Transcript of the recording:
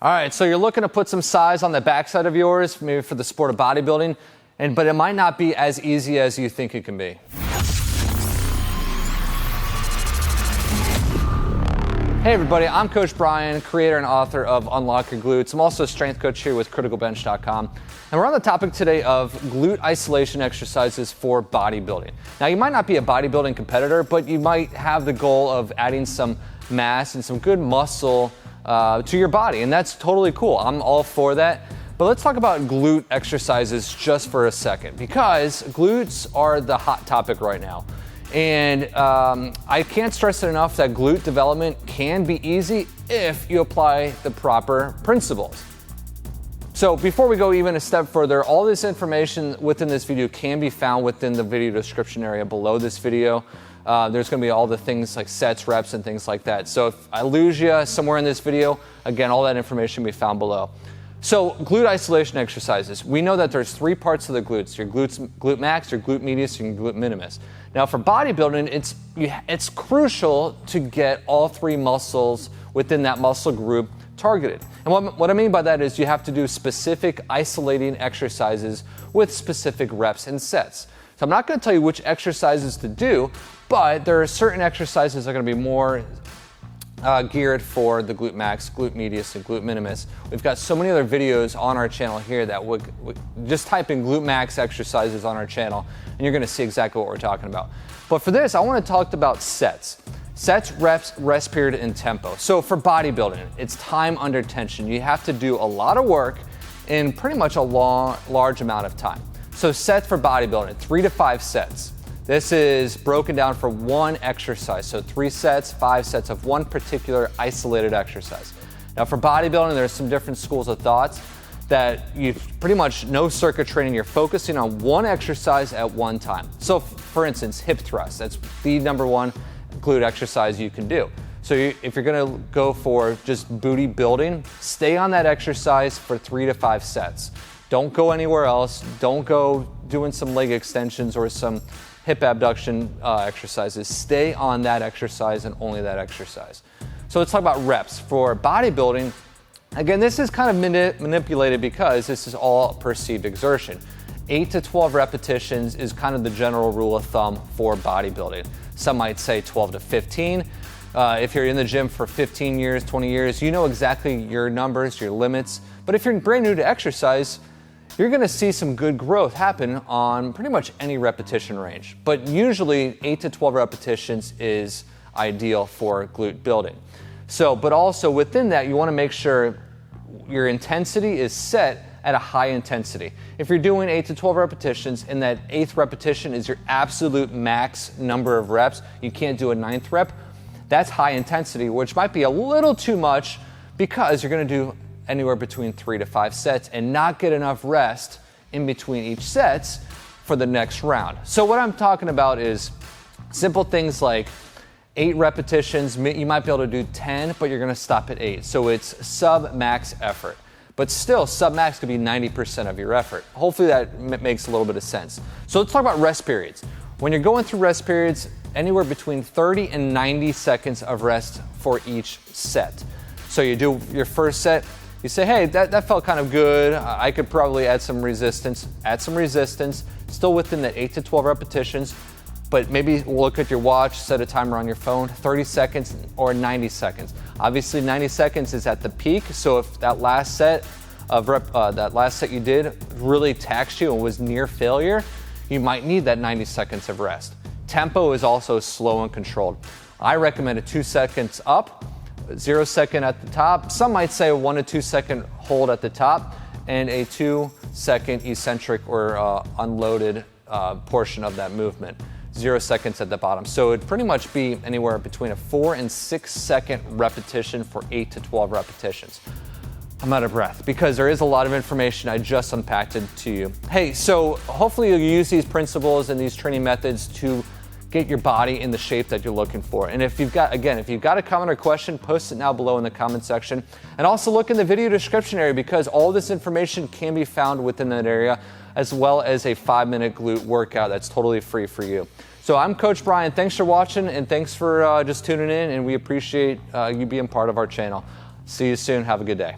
All right, so you're looking to put some size on the backside of yours, maybe for the sport of bodybuilding, but it might not be as easy as you think it can be. Hey everybody, I'm Coach Brian, creator and author of Unlock Your Glutes. I'm also a strength coach here with criticalbench.com. And we're on the topic today of glute isolation exercises for bodybuilding. Now you might not be a bodybuilding competitor, but you might have the goal of adding some mass and some good muscle to your body, and that's totally cool. I'm all for that. But let's talk about glute exercises just for a second, because glutes are the hot topic right now. And I can't stress it enough that glute development can be easy if you apply the proper principles. So before we go even a step further, all this information within this video can be found within the video description area below this video. There's going to be all the things like sets, reps, and things like that. So if I lose you somewhere in this video, again, all that information can be found below. So glute isolation exercises. We know that there's three parts of the glutes: your glute max, your glute medius, and your glute minimus. Now for bodybuilding, it's crucial to get all three muscles within that muscle group targeted. And what I mean by that is you have to do specific isolating exercises with specific reps and sets. So I'm not going to tell you which exercises to do, but there are certain exercises that are going to be more geared for the glute max, glute medius, and glute minimus. We've got so many other videos on our channel here that just type in glute max exercises on our channel and you're going to see exactly what we're talking about. But for this, I want to talk about sets. Sets, reps, rest period, and tempo. So for bodybuilding, it's time under tension. You have to do a lot of work in pretty much a large amount of time. So sets for bodybuilding, 3 to 5 sets. This is broken down for one exercise. So 3 sets, 5 sets of one particular isolated exercise. Now for bodybuilding, there's some different schools of thoughts that you pretty much no circuit training. You're focusing on one exercise at one time. So for instance, hip thrust, that's the number one glute exercise you can do. So if you're gonna go for just booty building, stay on that exercise for 3 to 5 sets. Don't go anywhere else. Don't go doing some leg extensions or some hip abduction exercises. Stay on that exercise and only that exercise. So let's talk about reps. For bodybuilding, again, this is kind of manipulated because this is all perceived exertion. 8 to 12 repetitions is kind of the general rule of thumb for bodybuilding. Some might say 12 to 15. If you're in the gym for 15 years, 20 years, you know exactly your numbers, your limits. But if you're brand new to exercise, you're going to see some good growth happen on pretty much any repetition range. But usually 8 to 12 repetitions is ideal for glute building. So, but also within that, you want to make sure your intensity is set at a high intensity. If you're doing 8 to 12 repetitions and that 8th repetition is your absolute max number of reps, you can't do a 9th rep, that's high intensity, which might be a little too much because you're going to do anywhere between 3 to 5 sets and not get enough rest in between each sets for the next round. So what I'm talking about is simple things like 8 repetitions. You might be able to do 10, but you're going to stop at 8. So it's sub-max effort. But still, sub-max could be 90% of your effort. Hopefully that makes a little bit of sense. So let's talk about rest periods. When you're going through rest periods, anywhere between 30 and 90 seconds of rest for each set. So you do your first set, you say, hey, that felt kind of good. I could probably add some resistance. Add some resistance, still within the 8 to 12 repetitions, but maybe look at your watch, set a timer on your phone, 30 seconds or 90 seconds. Obviously 90 seconds is at the peak, so if that last set you did really taxed you and was near failure, you might need that 90 seconds of rest. Tempo is also slow and controlled. I recommend a 2 seconds up, 0 second at the top. Some might say a 1 to 2 second hold at the top and a 2 second eccentric or unloaded portion of that movement. 0 seconds at the bottom. So it'd pretty much be anywhere between a 4 and 6 second repetition for 8 to 12 repetitions. I'm out of breath because there is a lot of information I just unpacked it to you. Hey, so hopefully you'll use these principles and these training methods to get your body in the shape that you're looking for. And if you've got a comment or question, post it now below in the comment section. And also look in the video description area because all this information can be found within that area, as well as a 5-minute glute workout that's totally free for you. So I'm Coach Brian. Thanks for watching and thanks for just tuning in, and we appreciate you being part of our channel. See you soon. Have a good day.